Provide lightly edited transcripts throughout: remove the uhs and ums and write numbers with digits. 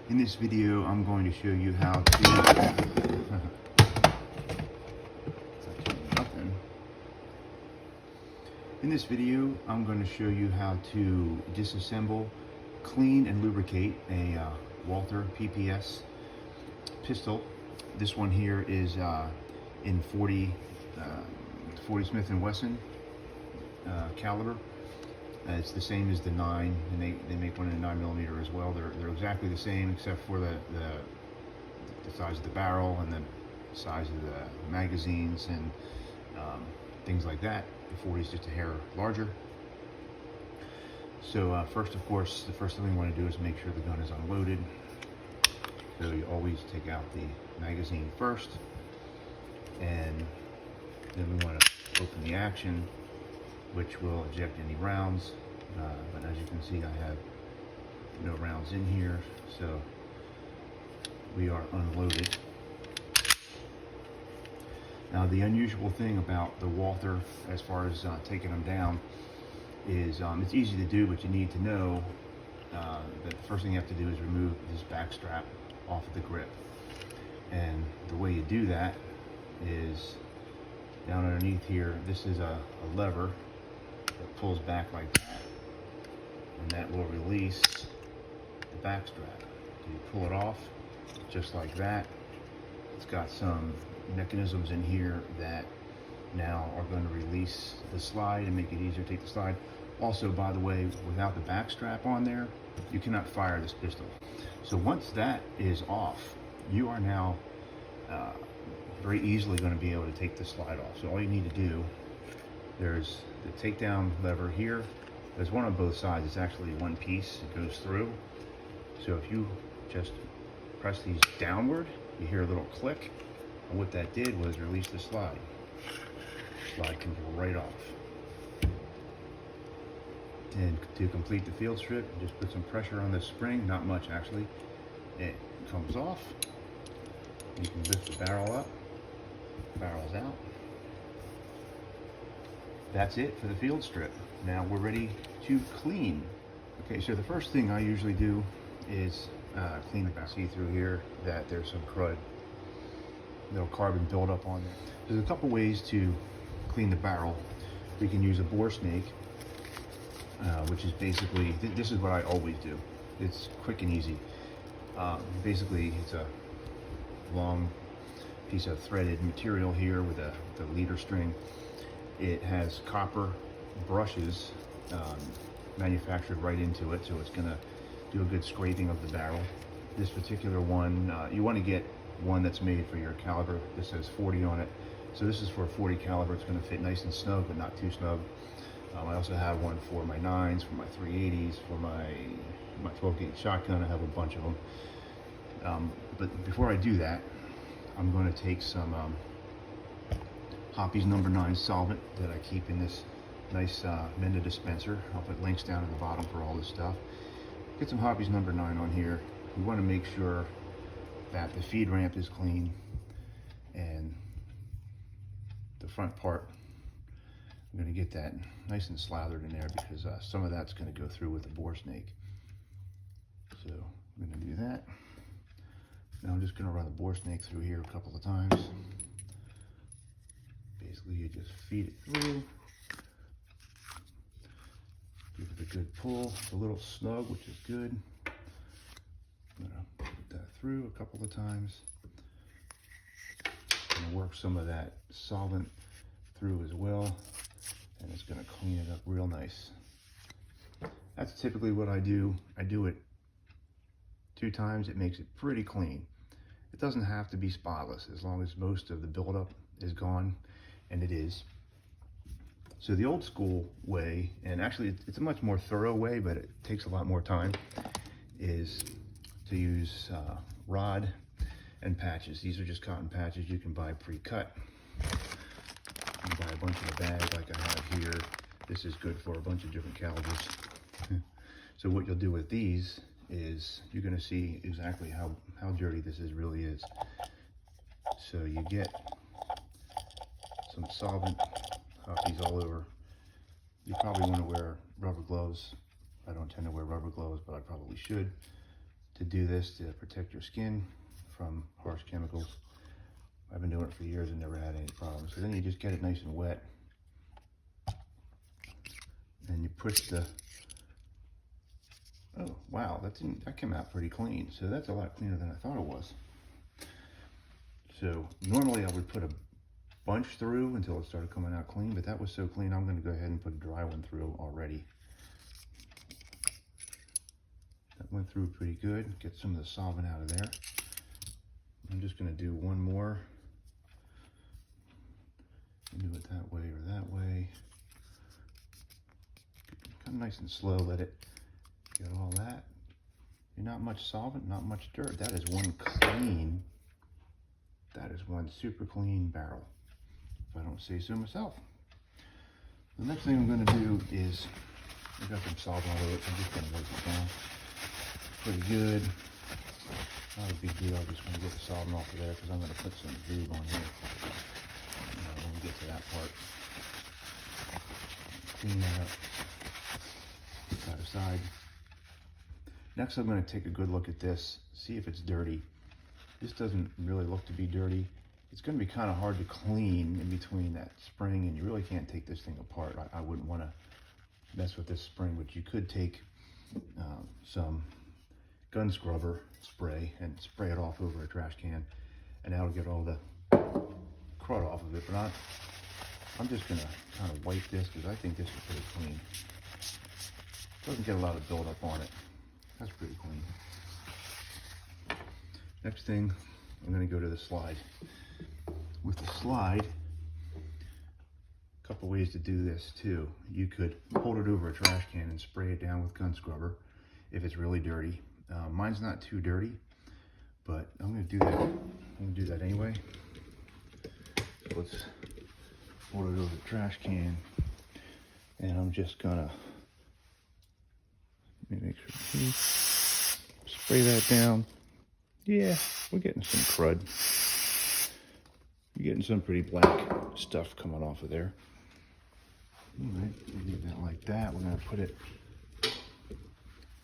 In this video, I'm going to show you how to In this video, I'm going to show you how to disassemble, clean, and lubricate a Walther PPS pistol. This one here is in 40 Smith & Wesson caliber. It's the same as the 9, and they make one in a 9mm as well. They're exactly the same except for the size of the barrel and the size of the magazines and things like that. The 40 is just a hair larger. So first, of course, the first thing we want to do is make sure the gun is unloaded. So you always take out the magazine first, and then we want to open the action, which will eject any rounds. But as you can see, I have no rounds in here, so we are unloaded. Now, the unusual thing about the Walther, as far as taking them down, is it's easy to do, but you need to know that the first thing you have to do is remove this backstrap off of the grip. And the way you do that is down underneath here. This is a lever that pulls back like that, and that will release the backstrap. So you pull it off just like that. It's got some mechanisms in here that now are going to release the slide and make it easier to take the slide. Also, by the way, without the backstrap on there, you cannot fire this pistol. So once that is off, you are now very easily going to be able to take the slide off. So all you need to do, there's the takedown lever here. There's one on both sides. It's actually one piece. It goes through. So if you just press these downward, you hear a little click. And what that did was release the slide. Slide can go right off. And to complete the field strip, just put some pressure on this spring, not much actually. It comes off. You can lift the barrel up, barrel's out. That's it for the field strip. Now we're ready to clean. Okay, so the first thing I usually do is clean the back. See through here that there's some crud, little carbon buildup on there. There's a couple ways to clean the barrel. We can use a Boresnake, which is basically, this is what I always do. It's quick and easy. Basically, it's a long piece of threaded material here with a leader string. It has copper brushes manufactured right into it, so it's going to do a good scraping of the barrel. This particular one, you want to get one that's made for your caliber. This says 40 on it, so this is for a 40 caliber. It's going to fit nice and snug, but not too snug. I also have one for my 9s, for my 380s, for my 12 gauge shotgun. I have a bunch of them. But before I do that, I'm going to take some Hoppy's number 9 solvent that I keep in this nice Menda dispenser. I'll put links down at the bottom for all this stuff. Get some Hoppy's number 9 on here. We want to make sure that the feed ramp is clean and the front part. I'm going to get that nice and slathered in there because some of that's going to go through with the Boresnake. So I'm going to do that. Now I'm just going to run the Boresnake through here a couple of times. Basically, you just feed it through. Give it a good pull. It's a little snug, which is good. I'm going to put that through a couple of times. I'm going to work some of that solvent through as well, and it's going to clean it up real nice. That's typically what I do. I do it 2 times. It makes it pretty clean. It doesn't have to be spotless as long as most of the buildup is gone, and it is. So the old school way, and actually it's a much more thorough way, but it takes a lot more time, is to use rod and patches. These are just cotton patches you can buy pre-cut. You can buy a bunch in a bag like I have here. This is good for a bunch of different calibers. So what you'll do with these is you're going to see exactly how dirty this really is. So you get some solvent copies all over. You probably want to wear rubber gloves. I don't tend to wear rubber gloves, but I probably should, to do this to protect your skin from harsh chemicals. I've been doing it for years and never had any problems. So then you just get it nice and wet, and you push the, oh wow, that came out pretty clean. So that's a lot cleaner than I thought it was. So normally I would put a bunch through until it started coming out clean, but that was so clean I'm going to go ahead and put a dry one through already. That went through pretty good. Get some of the solvent out of there. I'm just going to do one more. Do it that way or that way. Kind of nice and slow. Let it get all that. Not much solvent, not much dirt. That is one clean. That is one super clean barrel, if I don't say so myself. The next thing I'm going to do is, I got some solvent all over it, so I'm just going to wipe it down. Pretty good. Not a big deal. I just want to get the solvent off of there because I'm going to put some lube on here when we get to that part. Clean that up. Side to side. Next, I'm going to take a good look at this, see if it's dirty. This doesn't really look to be dirty. It's going to be kind of hard to clean in between that spring, and you really can't take this thing apart. I wouldn't want to mess with this spring, but you could take some gun scrubber spray and spray it off over a trash can, and that'll get all the crud off of it. But I'm just going to kind of wipe this because I think this is pretty clean. Doesn't get a lot of buildup on it. That's pretty clean. Next thing, I'm going to go to the slide. With the slide, a couple ways to do this too. You could hold it over a trash can and spray it down with gun scrubber if it's really dirty. Mine's not too dirty, but I'm going to do that. I'm going to do that anyway. So let's hold it over the trash can, and I'm just gonna make sure spray that down. Yeah, we're getting some crud. You're getting some pretty black stuff coming off of there. All right, we'll leave that like that. We're gonna put it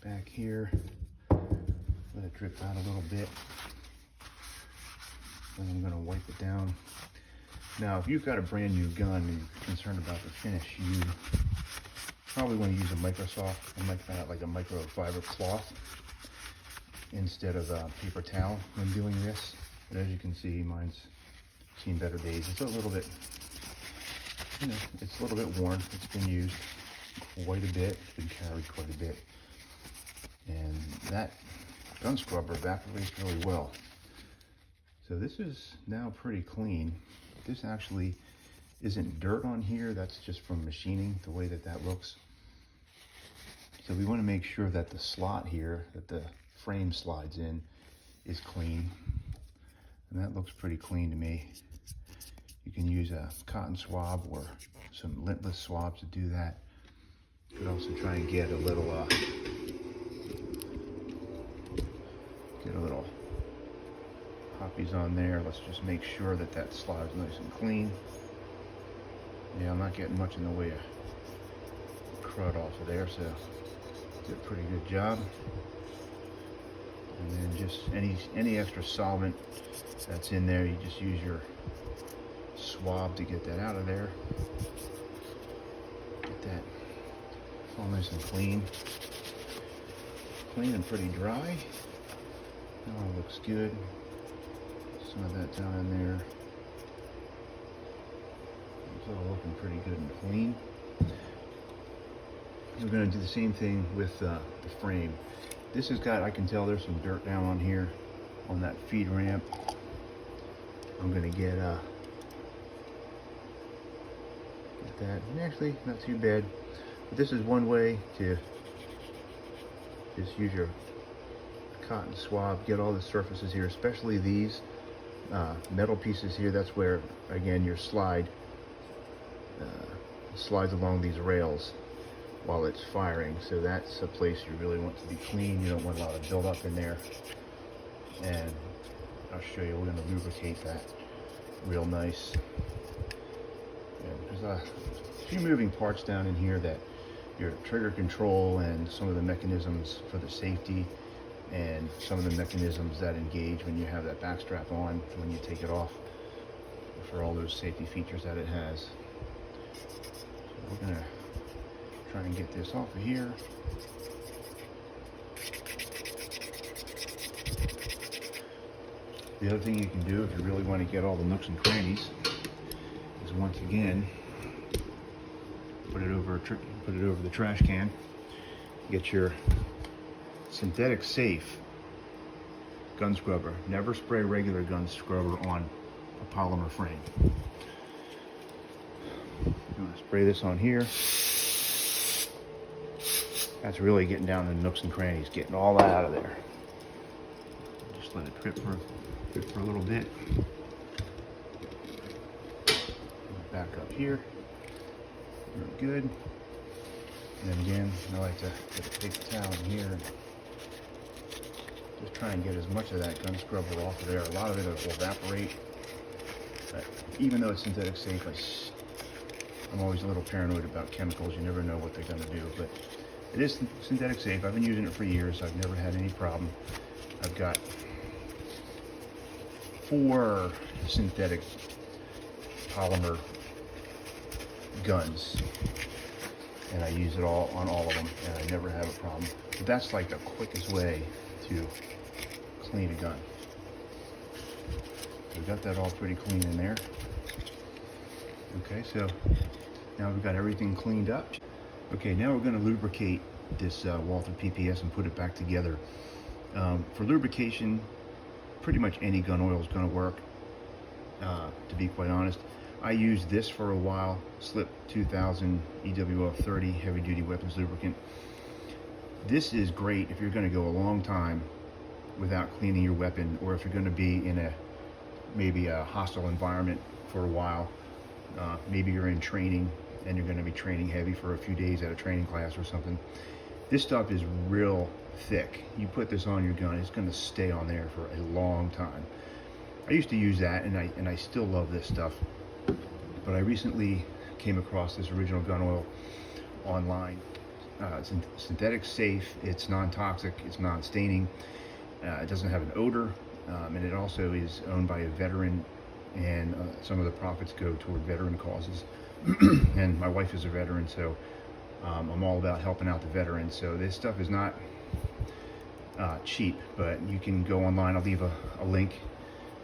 back here. Let it drip out a little bit. And I'm gonna wipe it down. Now, if you've got a brand new gun and you're concerned about the finish, you probably want to use a like a microfiber cloth instead of a paper towel when doing this. But as you can see, mine's seen better days. It's a little bit, it's a little bit worn. It's been used quite a bit. It's been carried quite a bit. And that gun scrubber evaporates really well. So this is now pretty clean. This actually isn't dirt on here. That's just from machining, the way that looks. So we want to make sure that the slot here, that the frame slides in, is clean. And that looks pretty clean to me. You can use a cotton swab or some lintless swabs to do that. You could also try and get a little poppies on there. Let's just make sure that that slides nice and clean. Yeah, I'm not getting much in the way of crud off of there, so did a pretty good job. And then just any extra solvent that's in there, you just use your swab to get that out of there. Get that all nice and clean. Clean and pretty dry. Oh, looks good. Some of that down in there. It's all looking pretty good and clean. We're going to do the same thing with the frame. This has got, I can tell there's some dirt down on here on that feed ramp. I'm going to get that. And actually, not too bad. But this is one way to just use your cotton swab, get all the surfaces here, especially these metal pieces here. That's where, again, your slide slides along these rails while it's firing. So that's a place you really want to be clean. You don't want a lot of buildup in there. And I'll show you, we're going to lubricate that real nice. There's a few moving parts down in here that your trigger control and some of the mechanisms for the safety and some of the mechanisms that engage when you have that backstrap on, when you take it off, for all those safety features that it has. So we're gonna try and get this off of here. The other thing you can do if you really want to get all the nooks and crannies is, once again, put it over the trash can. Get your synthetic safe gun scrubber. Never spray regular gun scrubber on a polymer frame. I'm gonna spray this on here. That's really getting down to the nooks and crannies, getting all that out of there. Just let it drip for a little bit. Back up here. Very good. And then again, I like to take the towel in here and just try and get as much of that gun scrubber off of there. A lot of it will evaporate. But even though it's synthetic safe, I'm always a little paranoid about chemicals. You never know what they're going to do. But it is synthetic safe. I've been using it for years. I've never had any problem. I've got 4 synthetic polymer guns, and I use it all on all of them, and I never have a problem. But that's like the quickest way to clean a gun. So we got that all pretty clean in there. Okay, so now we've got everything cleaned up. Okay, now we're going to lubricate this Walther PPS and put it back together. For lubrication, pretty much any gun oil is going to work, to be quite honest. I used this for a while, Slip 2000 EWF 30 heavy duty weapons lubricant. This is great if you're going to go a long time without cleaning your weapon, or if you're going to be in maybe a hostile environment for a while. Maybe you're in training and you're going to be training heavy for a few days at a training class or something. This stuff is real thick. You put this on your gun, it's going to stay on there for a long time. I used to use that, and I still love this stuff. But I recently came across this original gun oil online. It's synthetic safe, it's non-toxic, it's non-staining, it doesn't have an odor, and it also is owned by a veteran, and some of the profits go toward veteran causes. And my wife is a veteran, so I'm all about helping out the veterans. So this stuff is not cheap, but you can go online. I'll leave a link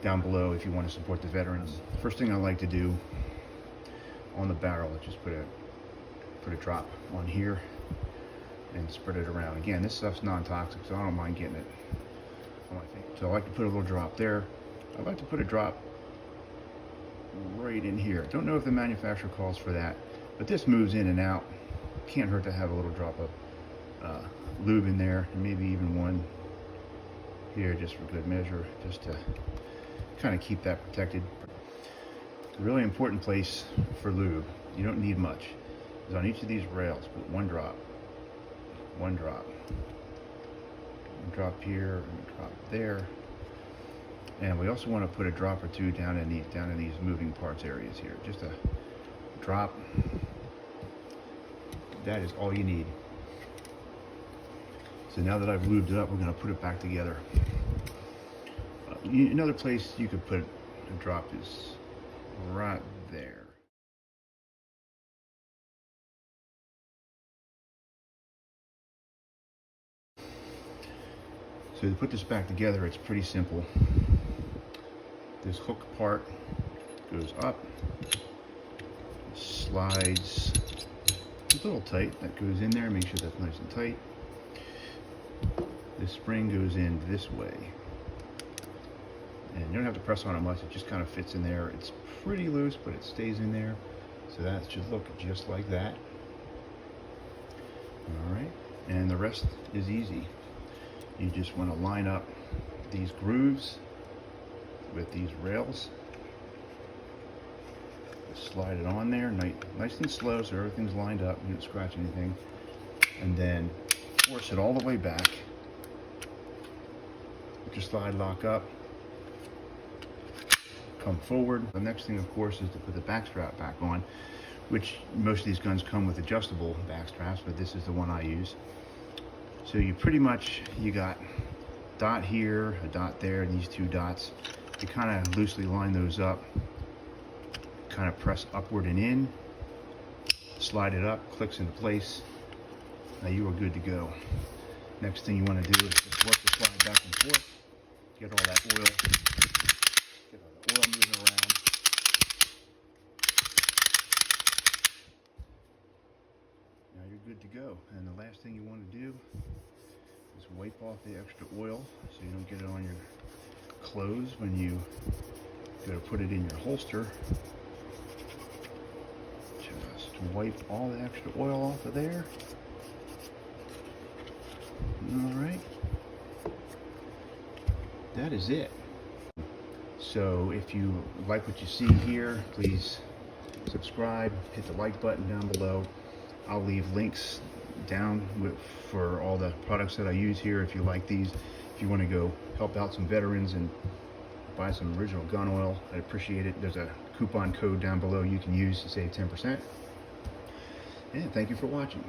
down below if you want to support the veterans. First thing I like to do on the barrel, just put a drop on here and spread it around. Again, this stuff's non-toxic, so I don't mind getting it on my finger. So I like to put a little drop there. I like to put a drop right in here. Don't know if the manufacturer calls for that, but this moves in and out. Can't hurt to have a little drop of lube in there, and maybe even one here just for good measure, just to kind of keep that protected. A really important place for lube, you don't need much, is on each of these rails. Put one drop here, and a drop there. And we also want to put a drop or two down in these moving parts areas here. Just a drop. That is all you need. So now that I've lubed it up, we're going to put it back together. Another place you could put a drop is right there. So to put this back together, it's pretty simple. This hook part goes up, slides a little tight. That goes in there. Make sure that's nice and tight. This spring goes in this way, and you don't have to press on it much. It just kind of fits in there. It's pretty loose, but it stays in there. So that should look just like that. All right, and the rest is easy. You just want to line up these grooves with these rails. Slide it on there, nice and slow, so everything's lined up. You don't scratch anything. And then force it all the way back. Put your slide lock up. Come forward. The next thing, of course, is to put the backstrap back on, which most of these guns come with adjustable backstraps, but this is the one I use. So you pretty much, you got dot here, a dot there, and these two dots. You kind of loosely line those up, kind of press upward and in, slide it up, clicks into place. Now you are good to go. Next thing you want to do is just work the slide back and forth, get all that oil, get all the oil moving around. Now you're good to go. And the last thing you want to do is wipe off the extra oil so you don't get it on your clothes when you go to put it in your holster. Just wipe all the extra oil off of there. Alright, that is it. So if you like what you see here, please subscribe, hit the like button down below. I'll leave links down for all the products that I use here if you like these. If you want to go help out some veterans and buy some original gun oil, I'd appreciate it. There's a coupon code down below you can use to save 10%. And thank you for watching.